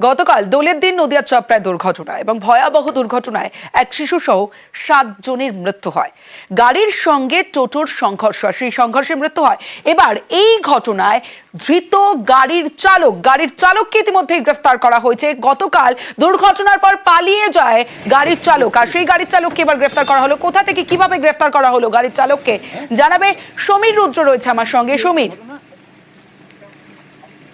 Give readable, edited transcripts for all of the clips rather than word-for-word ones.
গতকাল দোলের দিন নদিয়ার চাপড়ায় দুর্ঘটনা এবং ভয়াবহ দুর্ঘটনায় এক শিশু সহ 7 জনের মৃত্যু হয়। গাড়ির সঙ্গে টোটোর সংঘর্ষ, সেই সংঘর্ষে মৃত্যু হয়। এবার এই ঘটনায় ধৃত গাড়ির চালককে ইতিমধ্যে গ্রেফতার করা হয়েছে। গতকাল দুর্ঘটনার পর পালিয়ে যায় গাড়ির চালক, আর সেই গাড়ির চালককে এবার গ্রেফতার করা হলো। কোথা থেকে কিভাবে গ্রেফতার করা হলো গাড়ির চালককে জানাবে সমীর রুদ্র, রয়েছে আমার সঙ্গে। সমীর,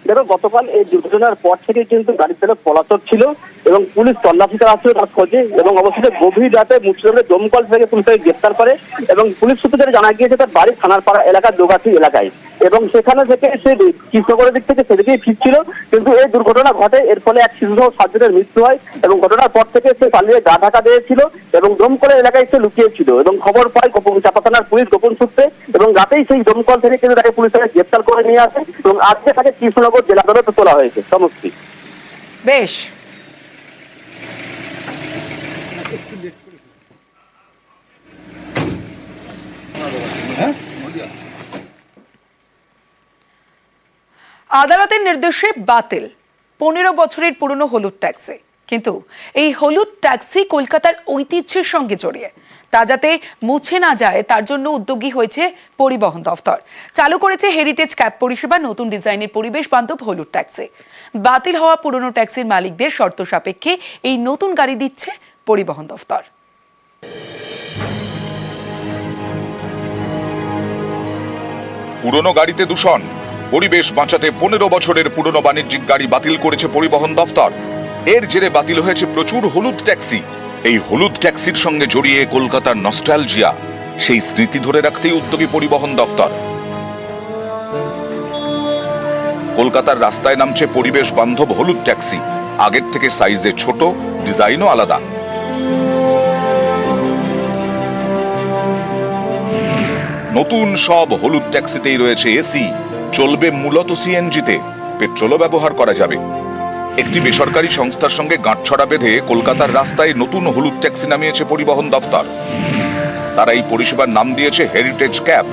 দেখো, গতকাল এই দুর্ঘটনার পর থেকে কিন্তু গাড়ি চালক পলাতক ছিল এবং পুলিশ তল্লাশি চালাচ্ছিল তার খোঁজে, এবং অবশেষে গভীর রাতে মুর্শিদাবাদের দমকল থেকে পুলিশ তাকে গ্রেফতার করে এবং পুলিশ সূত্রে যেটা জানা গিয়েছে তার বাড়ি থানারপাড়া এলাকার দোগাছি এলাকায়, এবং সেখানে থেকে সে কৃষ্ণগড়ের দিক থেকে সেদিকেই ফিরছিল। কিন্তু এই দুর্ঘটনা ঘটে, এর ফলে এক শিশু সহ 7 জনের মৃত্যু হয় এবং ঘটনার পর থেকে সে পালিয়ে গা ঢাকা দিয়েছিল এবং দমকলের এলাকায় সে লুকিয়েছিল এবং খবর পায় চাপা থানার পুলিশ গোপন সূত্রে, এবং রাতেই সেই দমকল থেকে কিন্তু তাকে পুলিশ তাকে গ্রেফতার করে নিয়ে আসে এবং আজকে তাকে কৃষ্ণনগর জেলা আদালতে তোলা হয়েছে। সমস্তি বেশ। আদালতের নির্দেশে বাতিল 15 বছরের পুরনো হলুদ ট্যাক্সি, কিন্তু এই হলুদ ট্যাক্সি কলকাতার ঐতিহ্যের সঙ্গে জড়িয়ে, তা যাতে মুছে না যায় তার জন্য উদ্যোগী হয়েছে পরিবহন দফতর। চালু করেছে হেরিটেজ ক্যাব পরিষেবা, নতুন ডিজাইনের পরিবেশ বান্ধব হলুদ ট্যাক্সি। বাতিল হওয়া পুরনো ট্যাক্সির মালিকদের শর্ত সাপেক্ষে এই নতুন গাড়ি দিচ্ছে পরিবহন দফতর। পুরনো গাড়িতে দূষণ, পরিবেশ বাঁচাতে 15 বছরের পুরনো বাণিজ্যিক গাড়ি বাতিল করেছে পরিবহন দফতর। এর জেরে বাতিল হয়েছে প্রচুর হলুদ ট্যাক্সি। এই হলুদ ট্যাক্সির সঙ্গে জড়িয়ে কলকাতার নস্টালজিয়া, সেই স্মৃতি ধরে রাখতেই উদ্যোগী পরিবহন দফতর। কলকাতার রাস্তায় নামছে পরিবেশ বান্ধব হলুদ ট্যাক্সি, আগের থেকে সাইজে ছোট, ডিজাইনও আলাদা। নতুন সব হলুদ ট্যাক্সিতেই রয়েছে এসি, চলবে মূলত সিএনজিতে, পেট্রোলও ব্যবহার করা যাবে। একটি বেসরকারি সংস্থার সঙ্গে গাঁটছড়া বেঁধে কলকাতার রাস্তায় নতুন হলুদ ট্যাক্সি নামিয়েছে পরিবহন দফতর। তারা এই পরিষেবার নাম দিয়েছে হেরিটেজ ক্যাব।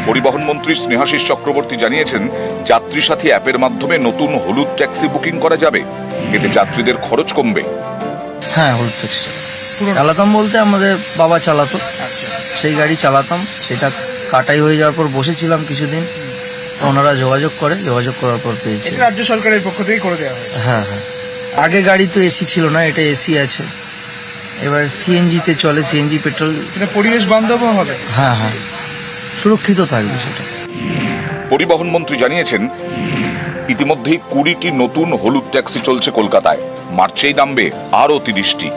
পরিবহন মন্ত্রী স্নেহাশিস চক্রবর্তী জানিয়েছেন, যাত্রী সাথী অ্যাপের মাধ্যমে নতুন হলুদ ট্যাক্সি বুকিং করা যাবে, এতে যাত্রীদের খরচ কমবে। হ্যাঁ, হলুদ ট্যাক্সি চালাতাম বলতে আমাদের বাবা চালাতো, সেই গাড়ি চালাতাম। সেটা কাটাই হয়ে যাওয়ার পর বসেছিলাম কিছুদিন, ওনারা যোগাযোগ করার পর পেয়েছে। রাজ্য সরকারের পক্ষ থেকে করে দেওয়া হয়। হ্যাঁ হ্যাঁ, আগে গাড়ি তো এসি ছিল না, এটা এসি আছে। এবার সিএনজি তে চলে, সিএনজি পেট্রোল, এটা পরিবেশ বান্ধব হবে। হ্যাঁ হ্যাঁ, সুরক্ষিত থাকবে সেটা। পরিবহন মন্ত্রী জানিয়েছেন, ইতিমধ্যেই 20টি নতুন হলুদ ট্যাক্সি চলছে কলকাতায়, মার্চেই নামবে আরো 30টি।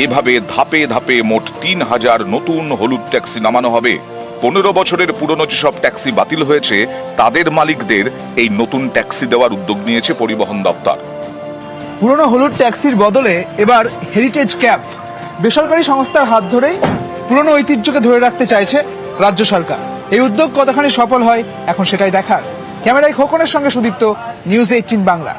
এভাবে ধাপে ধাপে মোট 3000 নতুন হলুদ ট্যাক্সি নামানো হবে। 15 বছরের পুরনো যেসব ট্যাক্সি বাতিল হয়েছে তাদের মালিকদের এই নতুন ট্যাক্সি দেওয়ার উদ্যোগ নিয়েছে পরিবহন দফতর। পুরনো হলুদ ট্যাক্সির বদলে এবার হেরিটেজ ক্যাব, বেসরকারি সংস্থার হাত ধরেই পুরনো ঐতিহ্যকে ধরে রাখতে চাইছে রাজ্য সরকার। এই উদ্যোগ কতখানি সফল হয় এখন সেটাই দেখার। ক্যামেরায় খোকনের সঙ্গে সুদীপ্ত, নিউজ 18 বাংলা।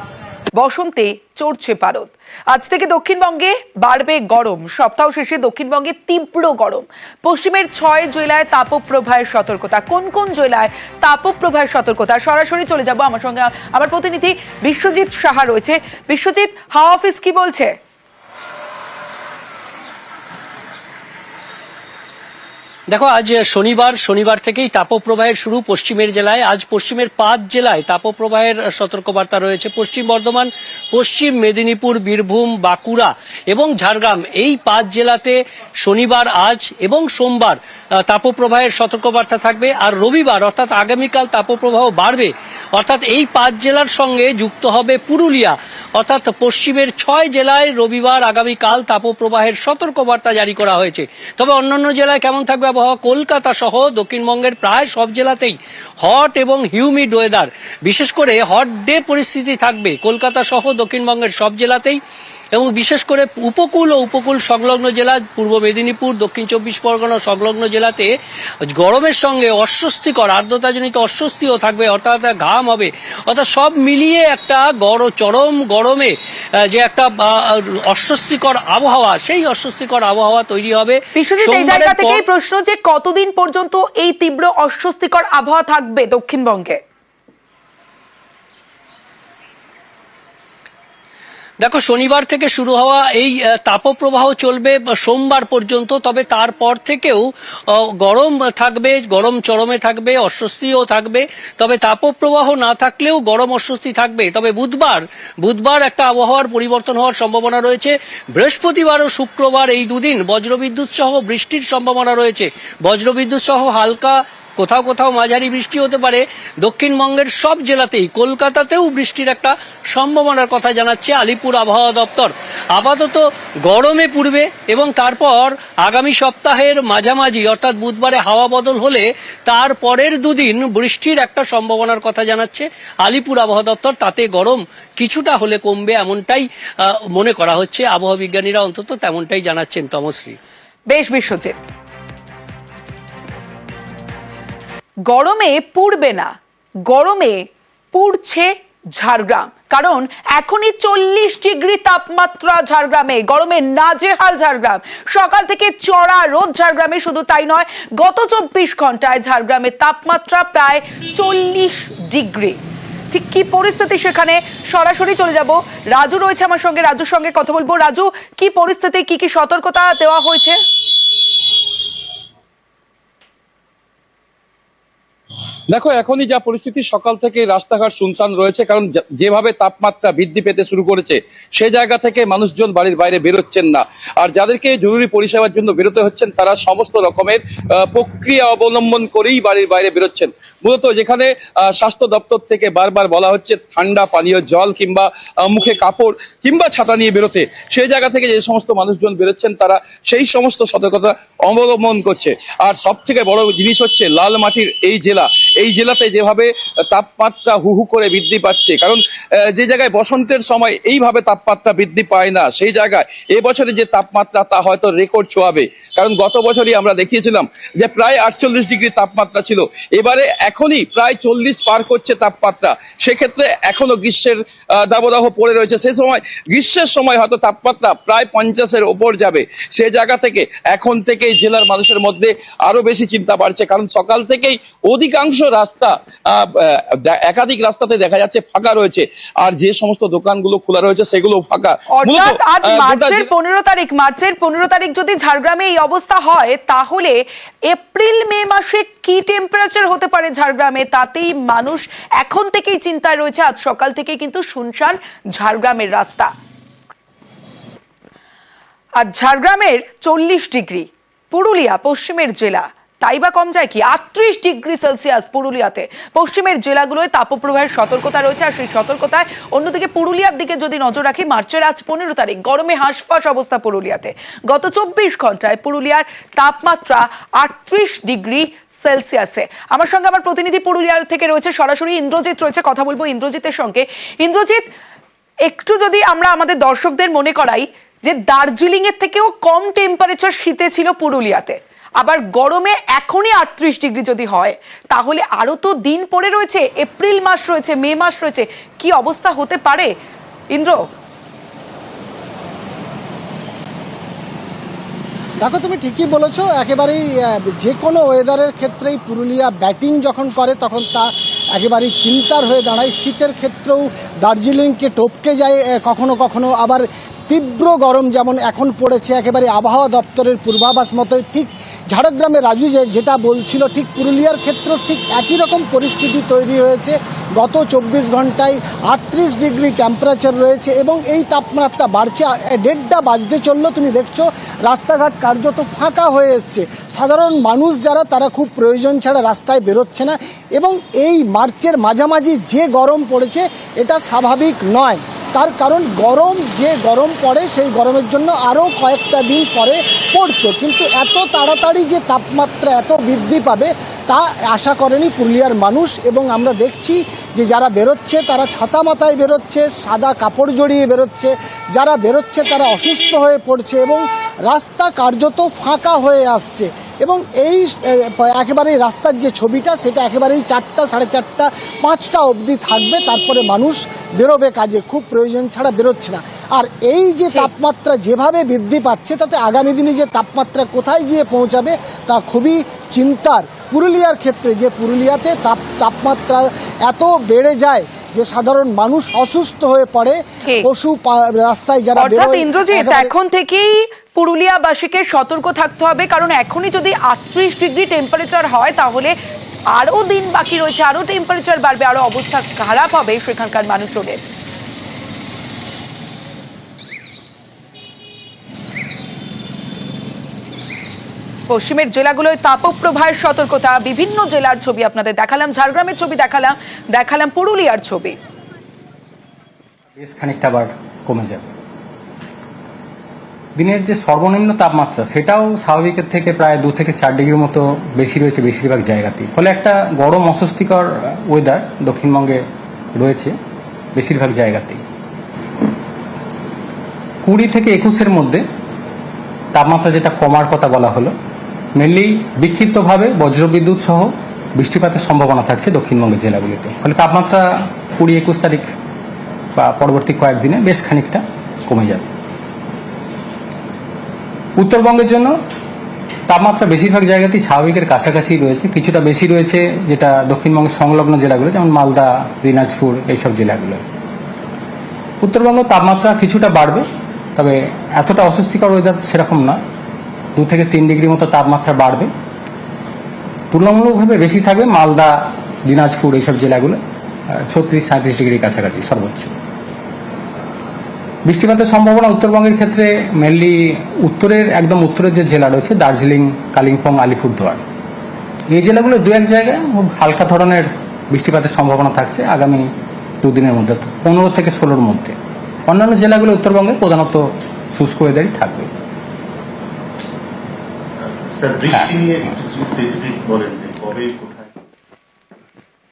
বসন্তে চড়ছে পারদ। আজ থেকে দক্ষিণবঙ্গে বাড়বে গরম। সপ্তাহ শেষে দক্ষিণবঙ্গে তীব্র গরম। পশ্চিমের 6 জেলায় তাপপ্রবাহের সতর্কতা। কোন কোন জেলায় তাপপ্রবাহের সতর্কতা, সরাসরি চলে যাব আমার সঙ্গে। আমার প্রতিনিধি বিশ্বজিৎ সাহা রয়েছে। বিশ্বজিৎ, হাওয়া অফিস কি বলছে? দেখো, আজ শনিবার থেকেই তাপপ্রবাহের শুরু পশ্চিমের জেলায়। আজ পশ্চিমের 5 জেলায় তাপপ্রবাহের সতর্কবার্তা রয়েছে। পশ্চিম বর্ধমান, পশ্চিম মেদিনীপুর, বীরভূম, বাঁকুড়া এবং ঝাড়গ্রাম, এই 5 জেলাতে শনিবার, আজ এবং সোমবার তাপপ্রবাহের সতর্কবার্তা থাকবে। আর রবিবার অর্থাৎ আগামীকাল তাপপ্রবাহ বাড়বে, অর্থাৎ এই 5 জেলার সঙ্গে যুক্ত হবে পুরুলিয়া। অর্থাৎ পশ্চিমের 6 জেলায় রবিবার আগামীকাল তাপপ্রবাহের সতর্কবার্তা জারি করা হয়েছে। তবে অন্যান্য জেলায় কেমন থাকবে আবহাওয়া? কলকাতা সহ দক্ষিণবঙ্গের প্রায় সব জেলাতেই হট এবং হিউমিড ওয়েদার, বিশেষ করে হট ডে পরিস্থিতি থাকবে কলকাতা সহ দক্ষিণবঙ্গের সব জেলাতেই, এবং বিশেষ করে উপকূল ও উপকূল সংলগ্ন জেলা, পূর্ব মেদিনীপুর, দক্ষিণ 24 পরগনা সংলগ্ন জেলাতে গরমের সঙ্গে অস্বস্তিকর আর্দ্রতাজনিত অস্বস্তিও থাকবে, অর্থাৎ ঘাম হবে। অর্থাৎ সব মিলিয়ে একটা চরম গরমে যে একটা অস্বস্তিকর আবহাওয়া, সেই অস্বস্তিকর আবহাওয়া তৈরি হবে। এই জায়গা থেকেই প্রশ্ন, যে কতদিন পর্যন্ত এই তীব্র অস্বস্তিকর আবহাওয়া থাকবে দক্ষিণবঙ্গে? দেখো, শনিবার থেকে শুরু হওয়া এই তাপপ্রবাহ চলবে সোমবার পর্যন্ত। তবে তারপর থেকেও গরম থাকবে, গরম চরমে থাকবে, অস্বস্তিও থাকবে। তবে তাপপ্রবাহ না থাকলেও গরম অস্বস্তি থাকবে। তবে বুধবার একটা আবহাওয়ার পরিবর্তন হওয়ার সম্ভাবনা রয়েছে। বৃহস্পতিবার ও শুক্রবার এই দুদিন বজ্রবিদ্যুৎ সহ বৃষ্টির সম্ভাবনা রয়েছে। বজ্রবিদ্যুৎ সহ হালকা, কোথাও কোথাও মাঝারি বৃষ্টি হতে পারে দক্ষিণবঙ্গের সব জেলাতেই। কলকাতাতেও বৃষ্টির একটা সম্ভাবনার কথা জানাচ্ছে আলিপুর আবহাওয়া দপ্তর। আপাতত গরমে পড়বে এবং তারপর আগামী সপ্তাহের মাঝামাঝি অর্থাৎ বুধবারে হাওয়া বদল হলে তারপরের দুদিন বৃষ্টির একটা সম্ভাবনার কথা জানাচ্ছে আলিপুর আবহাওয়া দপ্তর। তাতে গরম কিছুটা হলে কমবে এমনটাই মনে করা হচ্ছে। আবহাওয়া বিজ্ঞানীরা অন্তত তেমনটাই জানাচ্ছেন। তমশ্রী। বেশ বিশ্বজিৎ, গরমে পুড়বে না, গরমে পুড়ছে ঝাড়গ্রাম। কারণ এখনই 40 ডিগ্রি তাপমাত্রা ঝাড়গ্রামে, গরমে নাজেহাল ঝাড়গ্রাম। সকাল থেকে চড়া রোদ ঝাড়গ্রামে। শুধু তাই নয়, গত 24 ঘন্টায় ঝাড়গ্রামের তাপমাত্রা প্রায় 40 ডিগ্রি। ঠিক কি পরিস্থিতি সেখানে সরাসরি চলে যাব, রাজু রয়েছে আমার সঙ্গে, রাজুর সঙ্গে কথা বলবো। রাজু, কি পরিস্থিতি, কি কি সতর্কতা দেওয়া হয়েছে? দেখো, এখনই যা পরিস্থিতি, সকাল থেকে রাস্তাঘাট শুনশান রয়েছে। কারণ যেভাবে তাপমাত্রা বৃদ্ধি পেতে শুরু করেছে সে জায়গা থেকে মানুষজন বাড়ির বাইরে বেরোচ্ছেন না। আর যাদেরকে জরুরি পরিষেবার জন্য বেরোতে হচ্ছেন তারা সমস্ত রকমের প্রক্রিয়া অবলম্বন করেই বাড়ির বাইরে বেরোচ্ছেন। মূলত যেখানে স্বাস্থ্য দপ্তর থেকে বারবার বলা হচ্ছে ঠান্ডা পানীয় জল কিংবা মুখে কাপড় কিংবা ছাতা নিয়ে বেরোতে, সেই জায়গা থেকে যে সমস্ত মানুষজন বেরোচ্ছেন তারা সেই সমস্ত সতর্কতা অবলম্বন করছে। আর সব থেকে বড় জিনিস হচ্ছে লাল মাটির এই জেলাতে যেভাবে তাপমাত্রা হু হু করে বৃদ্ধি পাচ্ছে। কারণ যে জায়গায় বসন্তের সময় এইভাবে তাপমাত্রা বৃদ্ধি পায় না, সেই জায়গায় এবছরে যে তাপমাত্রা তা হয়তো রেকর্ড ছোঁয়াবে। কারণ গত বছরই আমরা দেখিয়েছিলাম যে প্রায় 48 ডিগ্রি তাপমাত্রা ছিল, এবারে এখনই প্রায় 40 পার করছে তাপমাত্রা। সেক্ষেত্রে এখনো গ্রীষ্মের দাবদাহ পড়ে রয়েছে। সেই সময় গ্রীষ্মের সময় হয়তো তাপমাত্রা প্রায় 50-এর ওপর যাবে। সে জায়গা থেকে এখন থেকেই জেলার মানুষের মধ্যে আরো বেশি চিন্তা বাড়ছে। কারণ সকাল থেকেই অধিকাংশ রাস্তা, একাধিক রাস্তাতে দেখা যাচ্ছে ফাঁকা রয়েছে। আর যে সমস্ত দোকানগুলো খোলা রয়েছে সেগুলো ফাঁকা। অর্থাৎ আজ মার্চের 15 তারিখ যদি ঝাড়গ্রামে এই অবস্থা হয়, তাহলে এপ্রিল মে মাসে কি টেম্পারেচার হতে পারে ঝাড়গ্রামে? তাতেই মানুষ এখন থেকেই চিন্তায় রয়েছে। আজ সকাল থেকে কিন্তু শুনশান ঝাড়গ্রামের রাস্তা। আর ঝাড়গ্রামের 40 ডিগ্রি, পুরুলিয়া পশ্চিমের জেলা, তাই বা কম যায় কি? 38 ডিগ্রি সেলসিয়াস পুরুলিয়াতে। পশ্চিমের জেলাগুলোয় তাপপ্রবাহের সতর্কতা রয়েছে। আর সেই সতর্কতায় অন্যদিকে পুরুলিয়ার দিকে যদি নজর রাখি, মার্চের আজ 15 তারিখ, গরমে হাঁসফাঁস অবস্থা পুরুলিয়াতে। গত 24 ঘন্টায় পুরুলিয়ার তাপমাত্রা 38 ডিগ্রি সেলসিয়াসে। আমার সঙ্গে আমার প্রতিনিধি পুরুলিয়ার থেকে রয়েছে সরাসরি, ইন্দ্রজিৎ রয়েছে, কথা বলবো ইন্দ্রজিতের সঙ্গে। ইন্দ্রজিৎ, একটু যদি আমরা আমাদের দর্শকদের মনে করাই যে দার্জিলিং এর থেকেও কম টেম্পারেচার শীতে ছিল পুরুলিয়াতে, আবার গরমে এখনই 38 ডিগ্রি যদি হয়, তাহলে আরো তো দিন পড়ে রয়েছে, এপ্রিল মাস রয়েছে, মে মাস রয়েছে। কি অবস্থা হতে পারে ইন্দ্র? দেখো, তুমি ঠিকই বলেছো। একেবারেই যে কোনো ওয়েদারের ক্ষেত্রেই পুরুলিয়া ব্যাটিং যখন করে তখন তা একেবারেই চিন্তার হয়ে দাঁড়ায়। শীতের ক্ষেত্রেও দার্জিলিংকে টপকে যায় কখনো কখনো। আবার তীব্র গরম যেমন এখন পড়েছে, একেবারে আবহাওয়া দপ্তরের পূর্বাভাস মতোই ঠিক ঝাড়গ্রামে রাজু যেটা বলছিল, ঠিক পুরুলিয়ার ক্ষেত্রেও ঠিক একই রকম পরিস্থিতি তৈরি হয়েছে। গত 24 ঘন্টায় 38 ডিগ্রি টেম্পারেচার রয়েছে এবং এই তাপমাত্রা বাড়ছে। 1:30 বাজতে চললো, তুমি দেখছো রাস্তাঘাট কার্যত ফাঁকা হয়ে এসছে। সাধারণ মানুষ যারা, তারা খুব প্রয়োজন ছাড়া রাস্তায় বেরোচ্ছে না। এবং এই মার্চের মাঝামাঝি যে গরম পড়েছে, এটা স্বাভাবিক নয়। তার কারণ যে গরম পড়ে সেই গরমের জন্য আরও কয়েকটা দিন পরে পড়তো, কিন্তু এত তাড়াতাড়ি যে তাপমাত্রা এত বৃদ্ধি পাবে তা আশা করেনি পুরুলিয়ার মানুষ। এবং আমরা দেখছি যে যারা বেরোচ্ছে তারা ছাতা মাথায় বেরোচ্ছে, সাদা কাপড় জড়িয়ে বেরোচ্ছে। যারা বেরোচ্ছে তারা অসুস্থ হয়ে পড়ছে এবং রাস্তা কার্যত ফাঁকা হয়ে আসছে। এবং এই একেবারেই রাস্তার যে ছবিটা, সেটা একেবারেই 4টা, 4:30, 5টা অবধি থাকবে। তারপরে মানুষ বেরোবে কাজে, খুব প্রয়োজন ছাড়া বেরোচ্ছে না। আর এই যে তাপমাত্রা যেভাবে বৃদ্ধি পাচ্ছে, তাতে আগামী দিনে যে তাপমাত্রা কোথায় গিয়ে পৌঁছাবে তা খুবই চিন্তার পুরুলিয়ার ক্ষেত্রে। যে পুরুলিয়াতে তাপমাত্রা এত বেড়ে যায় যে সাধারণ মানুষ অসুস্থ হয়ে পড়ে, ঠিক। রাস্তায় যারা অর্থাৎ বেরোয়, ইন্দ্রজিৎ একেবারে- এখন থেকেই পুরুলিয়াবাসীকে সতর্ক থাকতে হবে, কারণ এখনই যদি 38 ডিগ্রি টেম্পারেচার হয় তাহলে আরো দিন বাকি রয়েছে, আরো টেম্পারেচার বাড়বে, আরো অবস্থা খারাপ হবে সেখানকার মানুষজনের। পশ্চিমের জেলাগুলোয় তাপপ্রবাহের সতর্কতা, বিভিন্ন জেলার ছবি আপনাদের দেখালাম, ঝাড়গ্রামের ছবি দেখালাম পুরুলিয়ার ছবি। বেশ খানিকটা আবার কমে যাবে। দিনের যে সর্বনিম্ন তাপমাত্রা সেটাও স্বাভাবিকের থেকে প্রায় 2 থেকে 4 ডিগ্রির মতো বেশি রয়েছে বেশিরভাগ জায়গাতেই। ফলে একটা গরম অস্বস্তিকর ওয়েদার দক্ষিণবঙ্গে রয়েছে বেশিরভাগ জায়গাতেই। 20 থেকে 21-এর মধ্যে তাপমাত্রা যেটা কমার কথা বলা হলো, মেনলি বিক্ষিপ্তভাবে বজ্রবিদ্যুৎ সহ বৃষ্টিপাতের সম্ভাবনা থাকছে দক্ষিণবঙ্গের জেলাগুলিতে। ফলে তাপমাত্রা 20-21 তারিখ বা পরবর্তী কয়েকদিনে বেশ খানিকটা কমে যাবে। উত্তরবঙ্গের জন্য তাপমাত্রা বেশিরভাগ জায়গাতেই স্বাভাবিকের কাছাকাছি রয়েছে, কিছুটা বেশি রয়েছে যেটা দক্ষিণবঙ্গের সংলগ্ন জেলাগুলো যেমন মালদা, দিনাজপুর এইসব জেলাগুলো। উত্তরবঙ্গ তাপমাত্রা কিছুটা বাড়বে, তবে এতটা অস্বস্তিকর ওয়েদার সেরকম না। 2 থেকে 3 ডিগ্রি মতো তাপমাত্রা বাড়বে। তুলনামূলকভাবে বেশি থাকবে মালদা, দিনাজপুর এইসব জেলাগুলো 36-37 ডিগ্রির কাছাকাছি সর্বোচ্চ। বৃষ্টিপাতের সম্ভাবনা উত্তরবঙ্গের ক্ষেত্রে মেনলি উত্তরের একদম উত্তরের যে জেলা রয়েছে দার্জিলিং, কালিম্পং, আলিপুরদুয়ার এই জেলাগুলো 2-1 জায়গায় খুব হালকা ধরনের বৃষ্টিপাতের সম্ভাবনা থাকছে আগামী 2 দিনের মধ্যে, 15 থেকে 16-র মধ্যে। অন্যান্য জেলাগুলো উত্তরবঙ্গে প্রধানত শুষ্ক ওয়েদারই থাকবে। স্যার বৃষ্টি নিয়ে একটু স্পেসিফিক বলেন যে কবে কোথায়